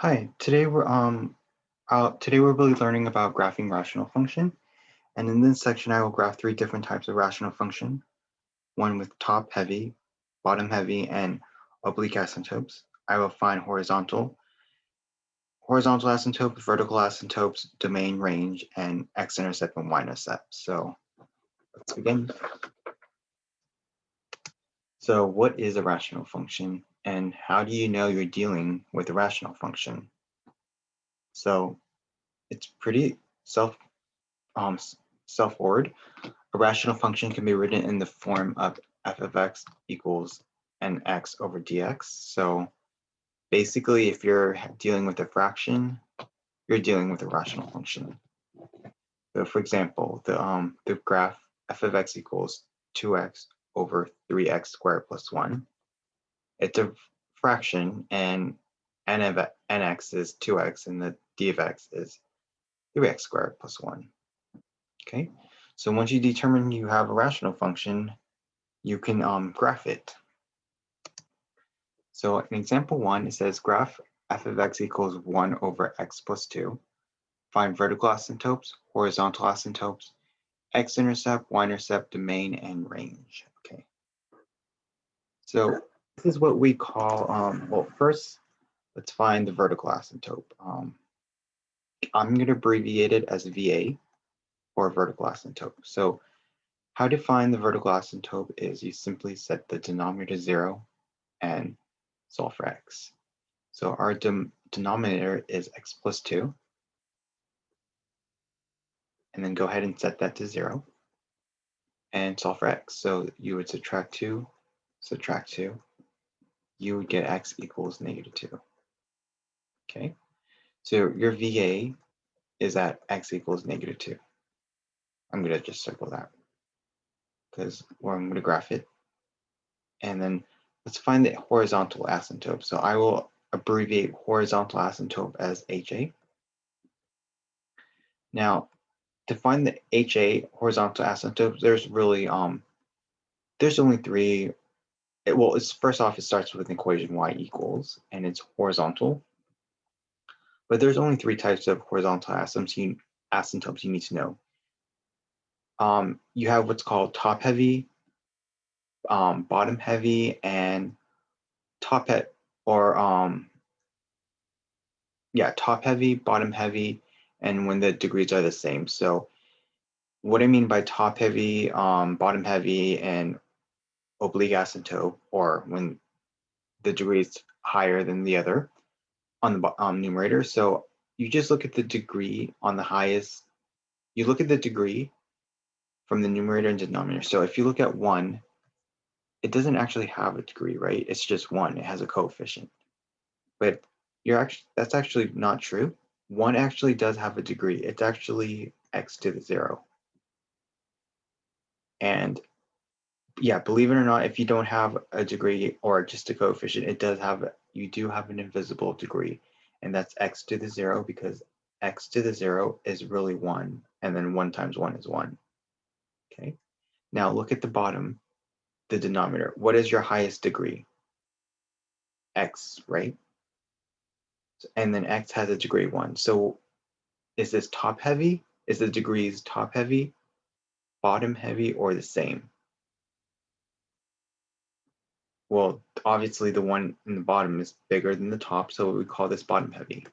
Hi, today we're really learning about graphing rational function, and in this section I will graph three different types of rational function, one with top heavy, bottom heavy, and oblique asymptotes. I will find horizontal asymptotes, vertical asymptotes, domain range, and x-intercept and y-intercept. So let's begin. So what is a rational function, and how do you know you're dealing with a rational function? So it's pretty um, self-forward. A rational function can be written in the form of f of x equals nx over dx. So basically, if you're dealing with a fraction, you're dealing with a rational function. So for example, the graph f of x equals 2x over 3x squared plus 1. It's a fraction, and n of nx is 2x, and the d of x is 3x squared plus 1. Okay, so once you determine you have a rational function, you can graph it. So in example 1, it says graph f of x equals 1 over x plus 2. Find vertical asymptotes, horizontal asymptotes, x-intercept, y-intercept, domain, and range. Okay. So this is what we call, well, first, let's find the vertical asymptote. I'm going to abbreviate it as VA, or vertical asymptote. So how to find the vertical asymptote is you simply set the denominator to 0 and solve for x. So our denominator is x plus 2. And then go ahead and set that to 0 and solve for x. So you would subtract 2, you would get x equals -2. Okay, so your VA is at x equals -2. I'm going to just circle that because I'm going to graph it. And then let's find the horizontal asymptote. So I will abbreviate horizontal asymptote as HA. Now, to find the HA horizontal asymptote, there's only three. It's first off, it starts with an equation y equals, and it's horizontal. But there's only three types of horizontal asymptotes you need to know. You have what's called top heavy, bottom heavy, and top heavy, top heavy, bottom heavy, and when the degrees are the same. So what I mean by top heavy, bottom heavy, and oblique asymptote, or when the degree is higher than the other on the numerator. So you just look at the degree on the highest. You look at the degree from the numerator and denominator. So if you look at 1, it doesn't actually have a degree, right? It's just 1. It has a coefficient. But that's actually not true. 1 actually does have a degree. It's actually x to the 0. And yeah, believe it or not, if you don't have a degree or just a coefficient, you do have an invisible degree, and that's x to the 0, because x to the 0 is really 1, and then 1 times 1 is 1. Okay, now look at the bottom, the denominator. What is your highest degree? X, right? And then x has a degree 1. So is this top heavy? Is the degrees top heavy, bottom heavy, or the same? Well, obviously the one in the bottom is bigger than the top, so we call this bottom heavy.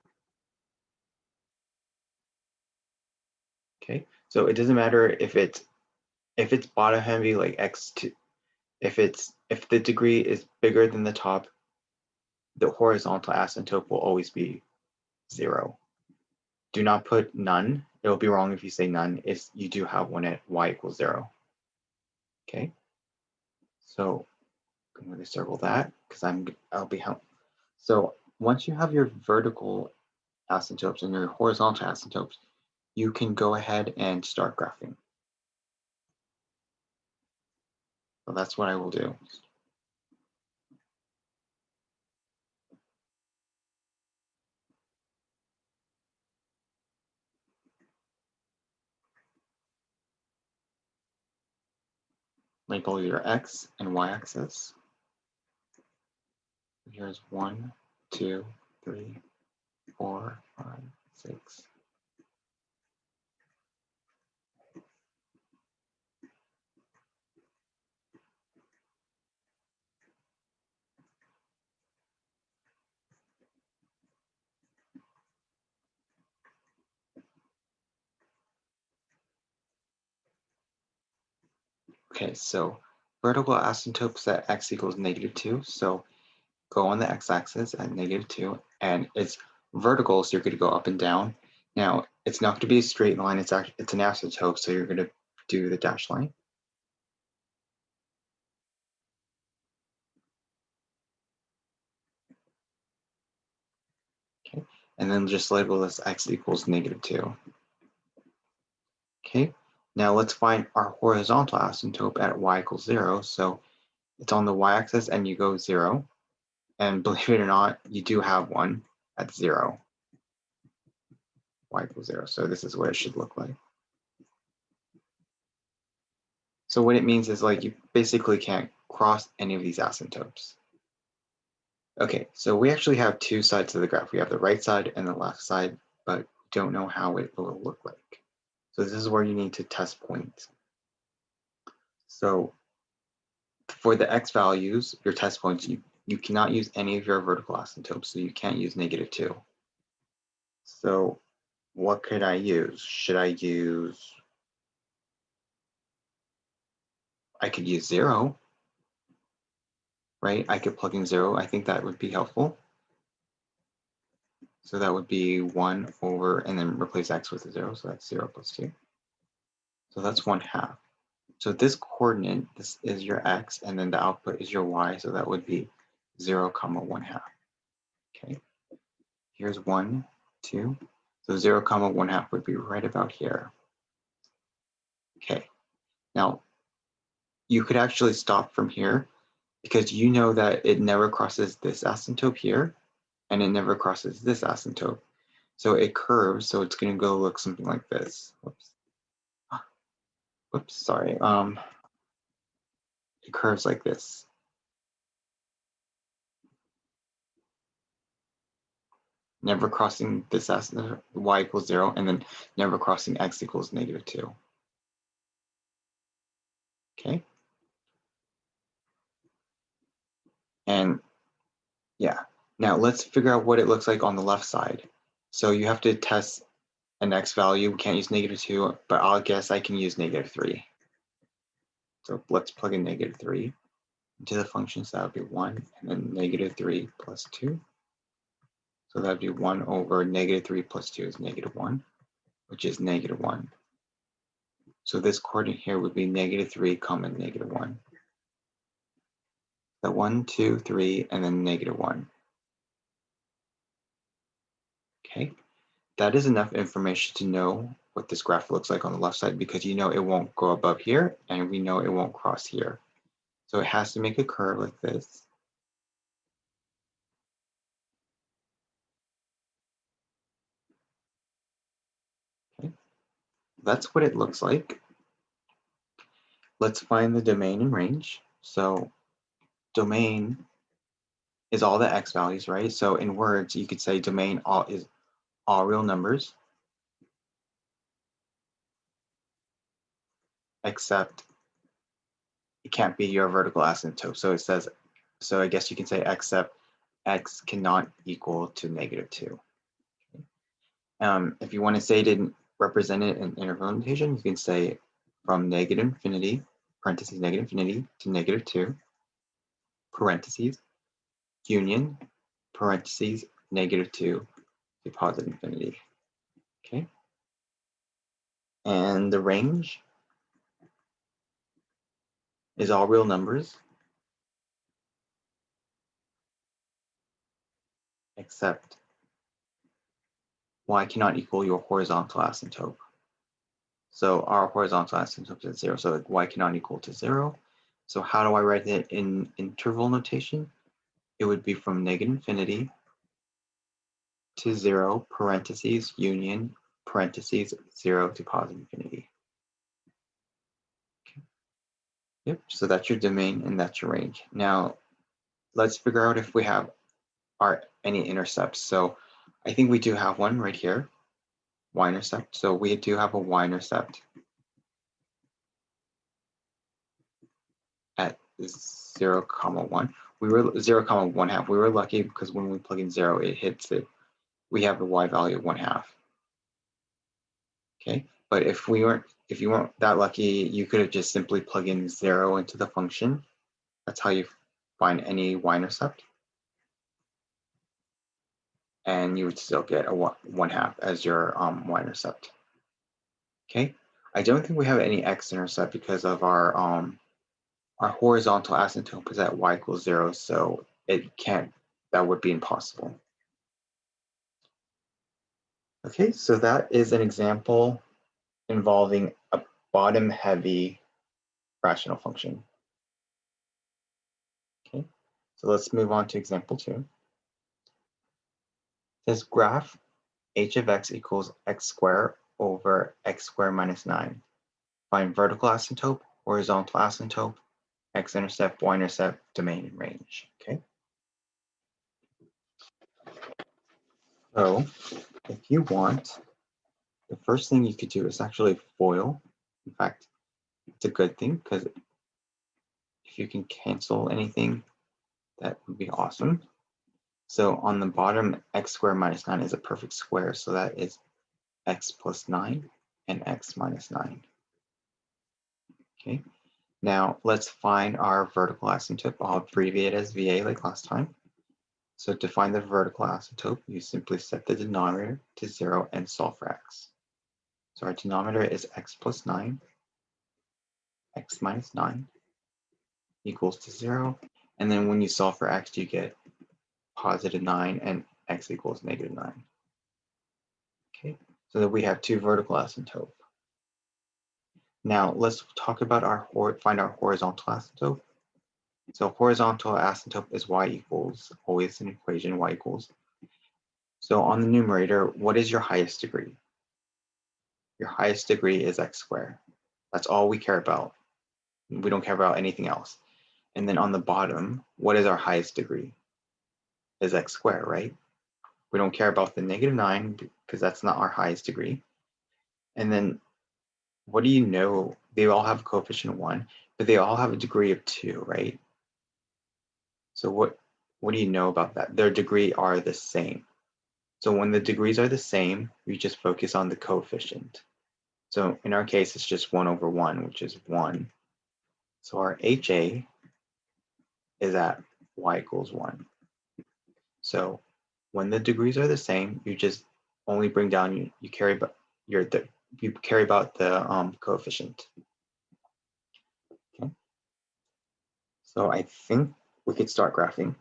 Okay, so it doesn't matter if it's bottom heavy, like x2. If the degree is bigger than the top, the horizontal asymptote will always be 0. Do not put none. It'll be wrong if you say none. You do have one at y equals 0. Okay, so I'm going to circle that because I'll be helpful. So once you have your vertical asymptotes and your horizontal asymptotes, you can go ahead and start graphing. So that's what I will do. Label your x and y axis. Here's 1, 2, 3, 4, 5, 6. Okay, so vertical asymptotes at x equals -2. So go on the x-axis at -2, and it's vertical, so you're going to go up and down. Now, it's not going to be a straight line, it's an asymptote, so you're going to do the dashed line. Okay, and then just label this x equals -2. Okay, now let's find our horizontal asymptote at y equals 0. So it's on the y-axis and you go 0. And believe it or not, you do have one at 0. Y equals 0. So this is what it should look like. So what it means is like you basically can't cross any of these asymptotes. Okay, so we actually have two sides of the graph. We have the right side and the left side, but we don't know how it will look like. So this is where you need to test points. So for the x values, your test points, you cannot use any of your vertical asymptotes, so you can't use -2. So what could I use? I could use 0, right? I could plug in 0. I think that would be helpful. So that would be 1 over, and then replace x with a 0. So that's 0 plus 2. So that's 1/2. So this coordinate, this is your x, and then the output is your y. So that would be 0, 1/2. Okay. Here's 1, 2. So 0, 1/2 would be right about here. Okay. Now, you could actually stop from here because you know that it never crosses this asymptote here, and it never crosses this asymptote. So it curves, so it's going to go look something like this. Whoops. Whoops, sorry. It curves like this. Never crossing this asymptote, y equals 0, and then never crossing x equals -2. Okay. And yeah, now let's figure out what it looks like on the left side. So you have to test an x value. We can't use -2, but I'll guess I can use -3. So let's plug in -3 into the function. So that would be 1, and then -3 plus 2. So that would be 1 over -3 plus 2 is -1, which is -1. So this coordinate here would be -3, -1. The 1, 2, 3, and then -1. Okay, that is enough information to know what this graph looks like on the left side because you know it won't go above here, and we know it won't cross here. So it has to make a curve like this. Okay, that's what it looks like. Let's find the domain and range. So domain is all the x values, right? So in words, you could say domain is all real numbers, except it can't be your vertical asymptote. So it says, so I guess you can say except x cannot equal to -2. If you want to say it didn't represent it in interval notation, you can say from -infinity, parentheses, -infinity to -2, parentheses, union, parentheses, -2 to +infinity. Okay. And the range is all real numbers, except y cannot equal your horizontal asymptote. So our horizontal asymptote is 0, so like y cannot equal to 0. So how do I write it in interval notation? It would be from -infinity to 0, parentheses, union, parentheses, 0 to +infinity. Okay. Yep, so that's your domain and that's your range. Now, let's figure out if we have any intercepts. So I think we do have one right here, y-intercept. So we do have a y-intercept at 0, 1. We were 0, 1/2. We were lucky because when we plug in 0, it hits it. We have the y value of 1/2. Okay, but if you weren't that lucky, you could have just simply plug in 0 into the function. That's how you find any y-intercept. And you would still get a 1/2 as your y-intercept. Okay, I don't think we have any x-intercept because of our horizontal asymptote is at y = 0, so that would be impossible. Okay, so that is an example involving a bottom-heavy rational function. Okay, so let's move on to example 2. It says graph h of x equals x squared over x squared minus 9. Find vertical asymptote, horizontal asymptote, x-intercept, y-intercept, domain, and range. Okay. So if you want, the first thing you could do is actually FOIL. In fact, it's a good thing because if you can cancel anything, that would be awesome. So on the bottom, x squared minus 9 is a perfect square. So that is x plus 9 and x minus 9. Okay. Now let's find our vertical asymptote. I'll abbreviate as VA like last time. So to find the vertical asymptote, you simply set the denominator to 0 and solve for x. So our denominator is x plus 9, x minus 9 equals to 0. And then when you solve for x, you get positive 9 and x equals negative 9. Okay, so that we have two vertical asymptote. Now let's talk about find our horizontal asymptote. So horizontal asymptote is y equals, always an equation, y equals. So on the numerator, what is your highest degree? Your highest degree is x squared. That's all we care about. We don't care about anything else. And then on the bottom, what is our highest degree? Is x squared, right? We don't care about the negative 9 because that's not our highest degree. And then what do you know? They all have a coefficient of 1, but they all have a degree of 2, right? So what do you know about that? Their degree are the same. So when the degrees are the same, we just focus on the coefficient. So in our case, it's just 1 over 1, which is 1. So our HA is at y equals 1. So when the degrees are the same, you just only bring down, you carry about the coefficient. Okay. So I think we could start graphing.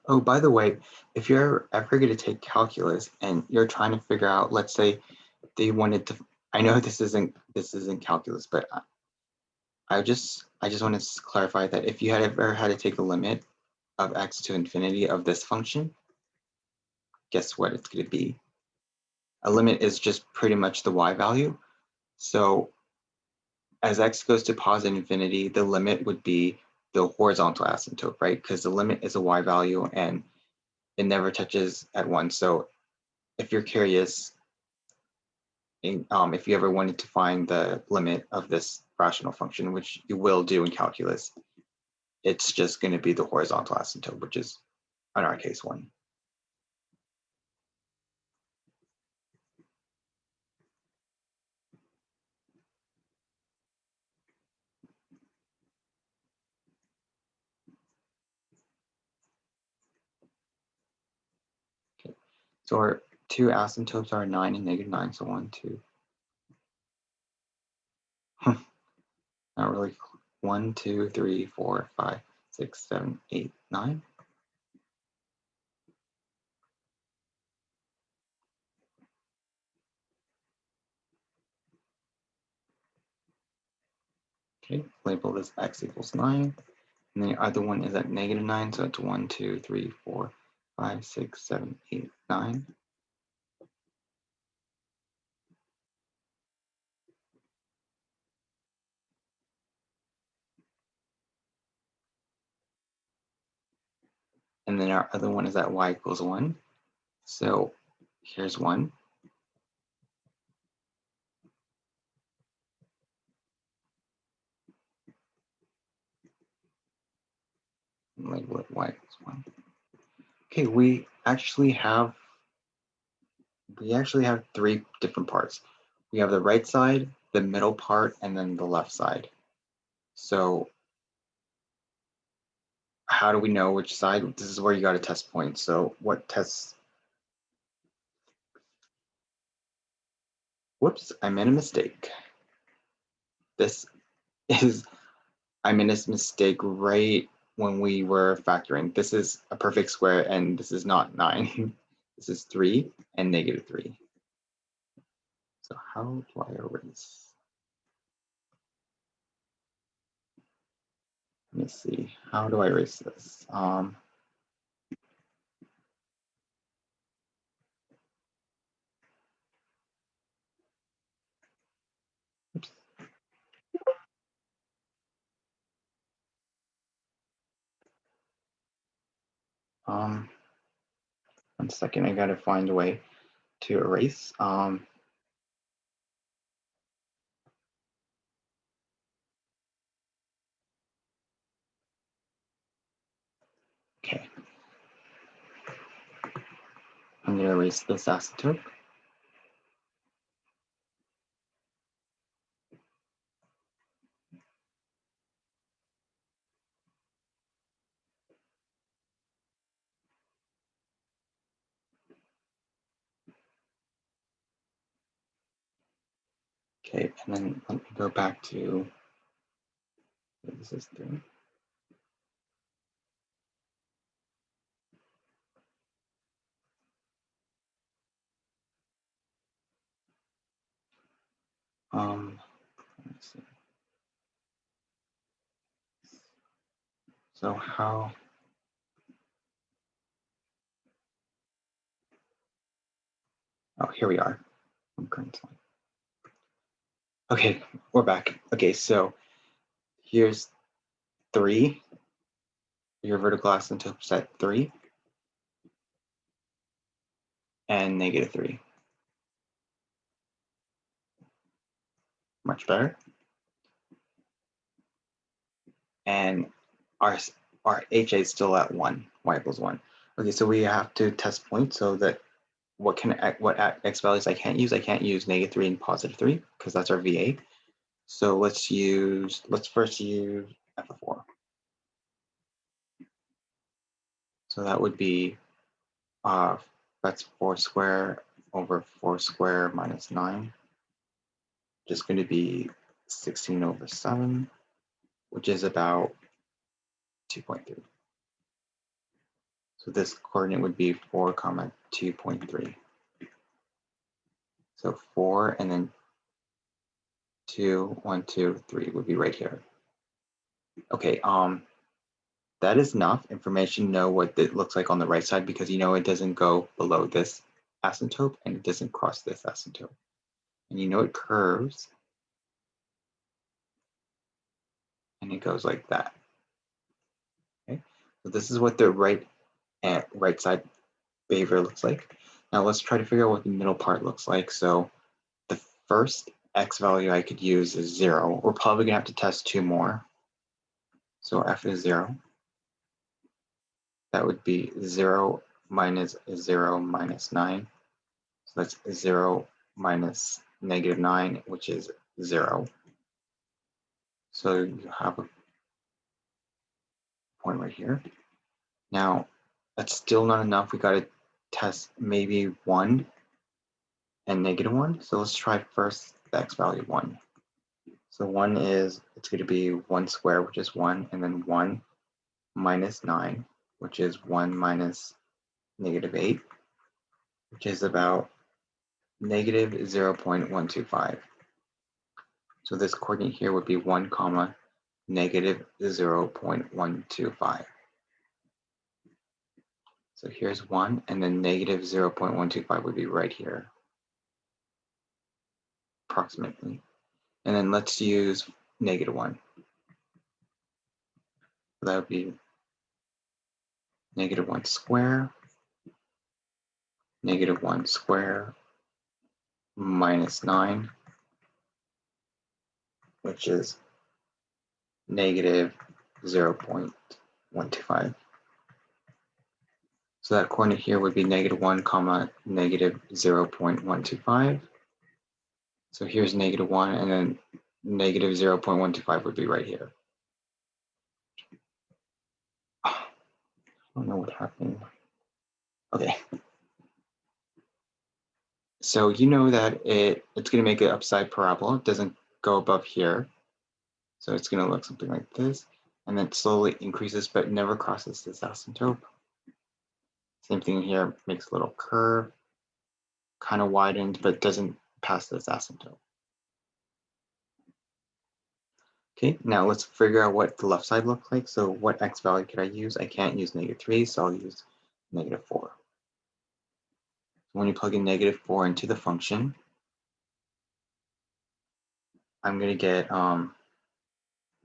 Oh, by the way, if you're ever going to take calculus and you're trying to figure out, let's say they wanted to, I know this isn't calculus, but I just want to clarify that if you had ever had to take the limit of x to infinity of this function, guess what it's going to be? A limit is just pretty much the y value. So as x goes to positive infinity, the limit would be the horizontal asymptote, right? Because the limit is a y value and it never touches at 1. So if you're curious, if you ever wanted to find the limit of this rational function, which you will do in calculus, it's just going to be the horizontal asymptote, which is in our case 1. Okay. So our two asymptotes are 9 and negative 9, so 1, 2. Not really. 1, 2, 3, 4, 5, 6, 7, 8, 9. Okay, label this x equals 9. And then the other one is at -9, so it's 1, 2, 3, 4, 5, 6, 7, 8, 9. And then our other one is at y equals 1. So here's 1. And label it y equals 1. Okay, we actually have 3 different parts. We have the right side, the middle part, and then the left side. So how do we know which side? This is where you got to test points. So what tests? Whoops, I made a mistake. I made this mistake right when we were factoring. This is a perfect square and this is not 9. This is 3 and -3. So how do I erase? Let me see. How do I erase this? Oops. One second, I gotta find a way to erase. Okay. I'm gonna erase this asymptote. Okay, and then let me go back to this is 3. Let me see. So how? Oh, here we are. Okay, we're back. Okay, so here's 3. Your vertical asymptote's at 3 and -3. Much better. And our HA is still at 1, y equals 1. Okay, so we have to test points so that what x values I can't use -3 and +3 because that's our VA. So let's first use f of 4. So that would be that's 4 square over 4 square minus 9. Just going to be 16 over 7, which is about 2.3. So this coordinate would be 4, 2.3. So 4 and then 2, 1, 2, 3 would be right here. Okay, that is enough information to know what it looks like on the right side because you know it doesn't go below this asymptote and it doesn't cross this asymptote. And you know it curves and it goes like that. Okay, so this is what the right side behavior looks like. Now let's try to figure out what the middle part looks like. So the first x value I could use is 0. We're probably gonna have to test 2 more. So f is 0. That would be 0 minus 0 minus 9. So that's 0 minus -9, which is 0. So you have a point right here. Now, that's still not enough. We got to test maybe 1 and -1. So let's try first the x value 1. So 1 is, it's going to be 1 squared, which is 1, and then 1 minus 9, which is 1 minus -8, which is about -0.125. So this coordinate here would be 1, negative 0.125. So here's 1, and then negative 0.125 would be right here, approximately. And then let's use negative 1. So that would be negative 1 square, negative 1 square, minus 9, which is negative 0.125. So that coordinate here would be negative 1 comma negative 0.125. So here's negative 1, and then negative 0.125 would be right here. I don't know what happened. Okay. So you know that it's going to make an upside parabola. It doesn't go above here. So it's going to look something like this. And then slowly increases, but never crosses this asymptote. Same thing here, makes a little curve, kind of widens, but doesn't pass this asymptote. Okay, now let's figure out what the left side looks like. So what x value could I use? I can't use negative 3, so I'll use negative 4. When you plug in negative 4 into the function, I'm going to get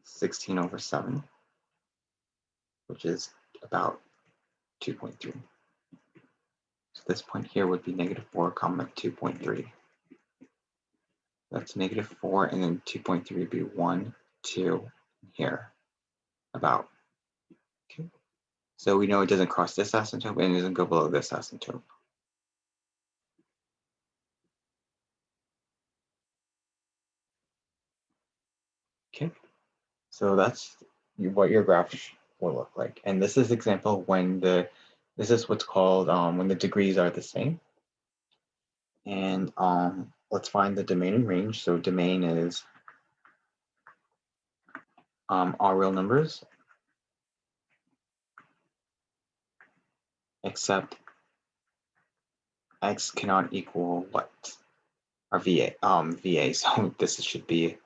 16 over 7, which is about 2.3. So this point here would be negative 4 comma 2.3. That's negative 4, and then 2.3 would be 1, 2 here, about. Okay. So we know it doesn't cross this asymptote and it doesn't go below this asymptote. Okay, so that's what your graph will look like. And this is example when this is what's called when the degrees are the same. And let's find the domain and range. So domain is all real numbers except x cannot equal what? Our VA. So this should be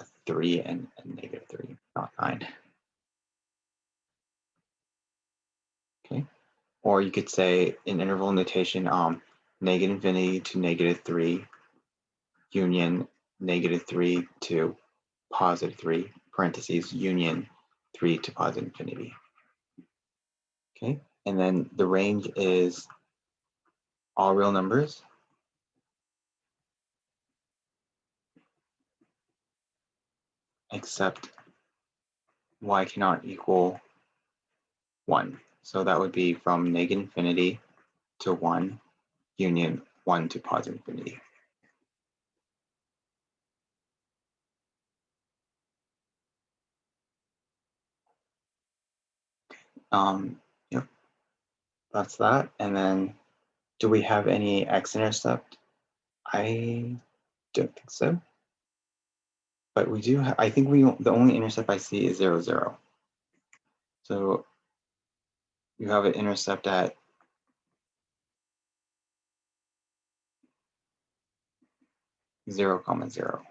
a 3 and negative 3, not 9. Okay. Or you could say in interval notation, negative infinity to negative 3, union negative 3 to positive 3, parentheses, union 3 to positive infinity. Okay, and then the range is all real numbers except y cannot equal 1. So that would be from negative infinity to 1, union 1 to positive infinity. Yep, that's that. And then do we have any x-intercept? I don't think so. But we do have, I think the only intercept I see is 0, 0. So you have an intercept at 0, 0.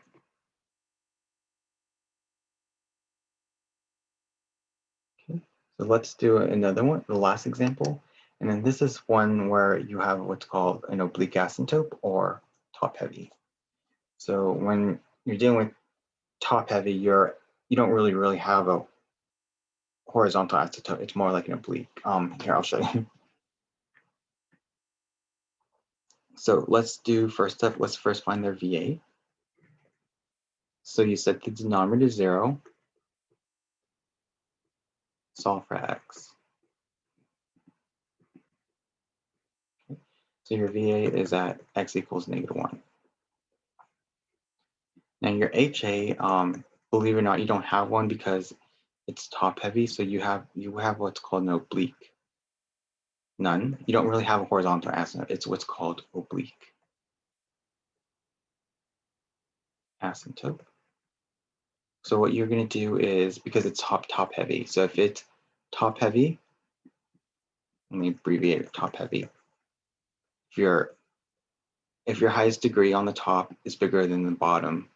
Okay, so let's do another one, the last example. And then this is one where you have what's called an oblique asymptote or top heavy. So when you're dealing with top heavy, you don't really have a horizontal asymptote. It's more like an oblique. Here, I'll show you. So let's do first step. Let's first find their VA. So you set the denominator 0. Solve for x. Okay. So your VA is at x equals negative 1. Now your HA, believe it or not, you don't have one because it's top heavy. So you have what's called an oblique. None. You don't really have a horizontal asymptote. It's what's called oblique asymptote. So what you're going to do is, because it's top heavy. So if it's top heavy, let me abbreviate it, top heavy. If your highest degree on the top is bigger than the bottom,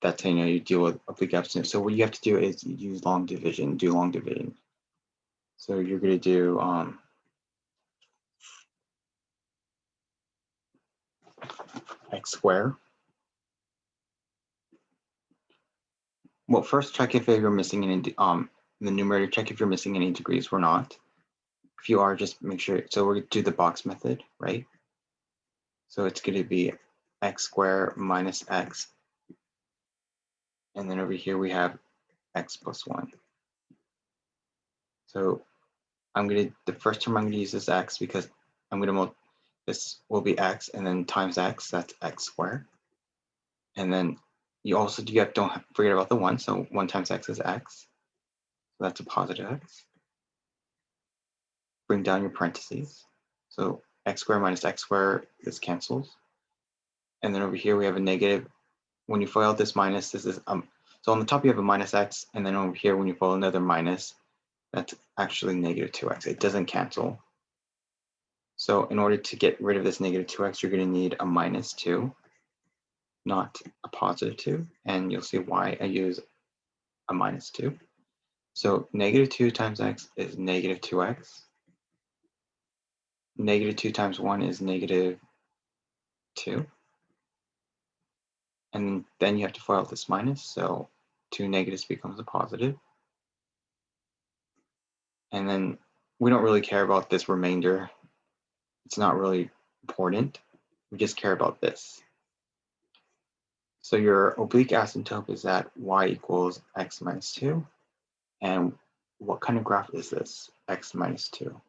that's how you know you deal with oblique asymptote. So what you have to do is use long division, do long division. So you're going to do x squared. Well, first check if you're missing any the numerator. Check if you're missing any degrees. We're not. If you are, just make sure. So we're going to do the box method, right? So it's going to be x squared minus x, and then over here we have x plus 1. So the first term I'm going to use is x because I'm going to this will be x, and then times x, that's x squared. And then don't forget about the 1, so 1 times x is x. So that's a positive x. Bring down your parentheses. So x squared minus x squared, this cancels. And then over here we have a negative. When you FOIL this minus, this is so on the top you have a minus x, and then over here when you FOIL another minus, that's actually negative 2x. It doesn't cancel. So in order to get rid of this negative 2x, you're going to need a minus 2, not a positive 2. And you'll see why I use a minus 2. So negative 2 times x is negative 2x. Negative 2 times 1 is negative 2. And then you have to FOIL this minus, so 2 negatives becomes a positive. And then we don't really care about this remainder. It's not really important. We just care about this. So your oblique asymptote is at y equals x minus 2. And what kind of graph is this, x minus 2?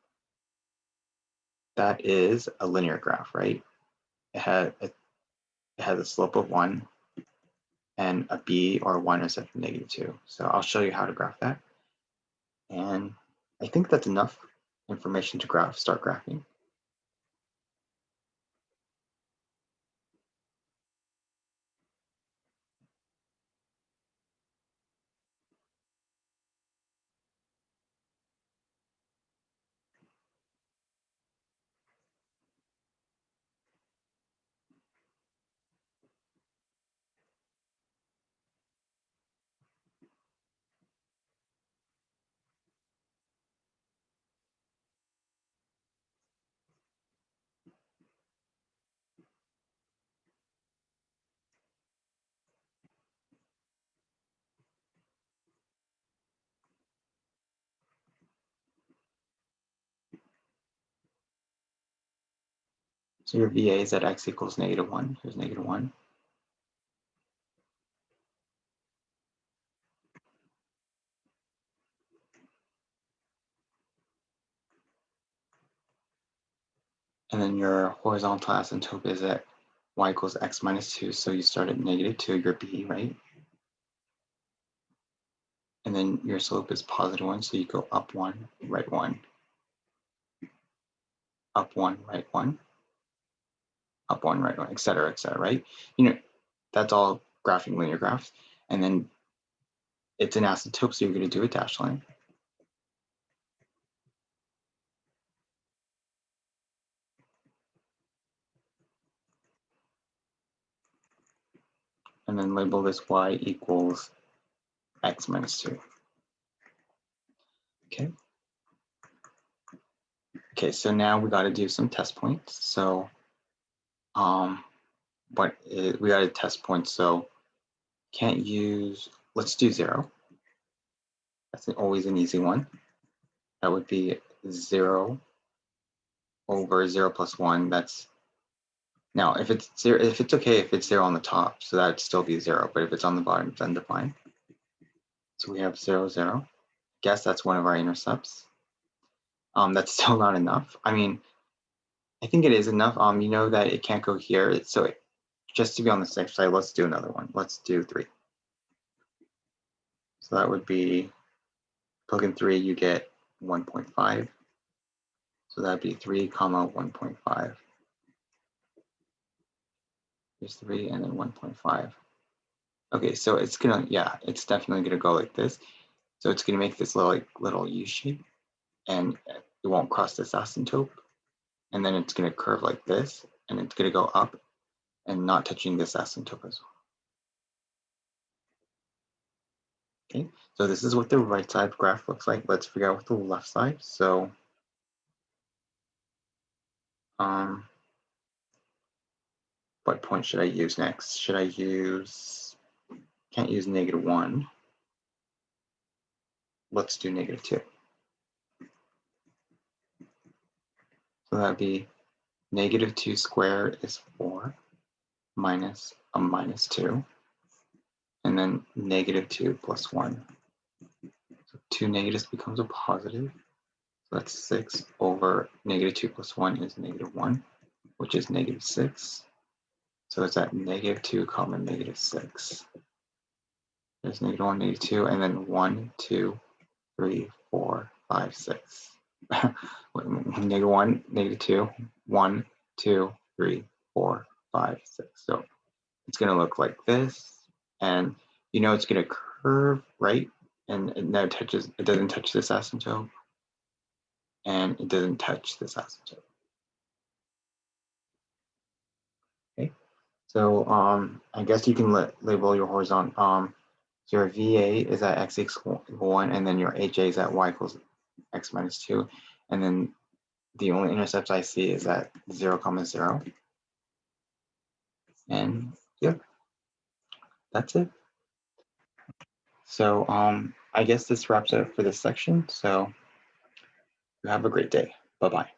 That is a linear graph, right? It has a slope of 1 and a b or a y-intercept of negative 2. So I'll show you how to graph that. And I think that's enough information to start graphing. So your VA is at x equals negative 1. Here's negative 1. And then your horizontal asymptote is at y equals x minus 2. So you start at negative 2, your b, right? And then your slope is positive 1, so you go up 1, right 1. Up 1, right 1. Up 1, right 1, et cetera, right? You know, that's all graphing linear graphs. And then it's an asymptote, so you're going to do a dashed line. And then label this y equals x minus 2. Okay. Okay, so now we got to do some test points. So, we got to test points. So, can't use. Let's do 0. That's always an easy one. That would be 0 over 0 plus 1. That's now if it's 0, if it's okay if it's 0 on the top, so that'd still be 0. But if it's on the bottom, it's undefined. So we have 0, 0. Guess that's one of our intercepts. That's still not enough. I mean, I think it is enough. You know that it can't go here. So just to be on the safe side, let's do another one. Let's do 3. So that would be, plug in 3, you get 1.5. So that'd be 3 comma 1.5. Here's 3 and then 1.5. Okay, so it's gonna, yeah, it's definitely gonna go like this. So it's gonna make this little U shape, and it won't cross this asymptote. And then it's gonna curve like this, and it's gonna go up and not touching this asymptote as well. Okay, so this is what the right side graph looks like. Let's figure out what the left side. So what point should I use next? Should I use, can't use -1. Let's do -2. So that'd be -2 squared is 4 minus a -2, and then -2 plus 1. So 2 negatives becomes a positive. So that's 6 over -2 plus 1 is -1, which is -6. So it's at -2 comma -6. There's -1, -2, and then 1, 2, 3, 4, 5, 6. -1, -2, 1, 2, 3, 4, 5, 6. So it's going to look like this, and you know it's going to curve right, and it now touches. It doesn't touch this asymptote, and it doesn't touch this asymptote. Okay, so I guess you can label your horizontal. So your VA is at x equals 1, and then your HA is at y equals x minus 2, and then the only intercepts I see is at 0, 0. And yeah, that's it. So I guess this wraps it up for this section. So you have a great day. Bye-bye.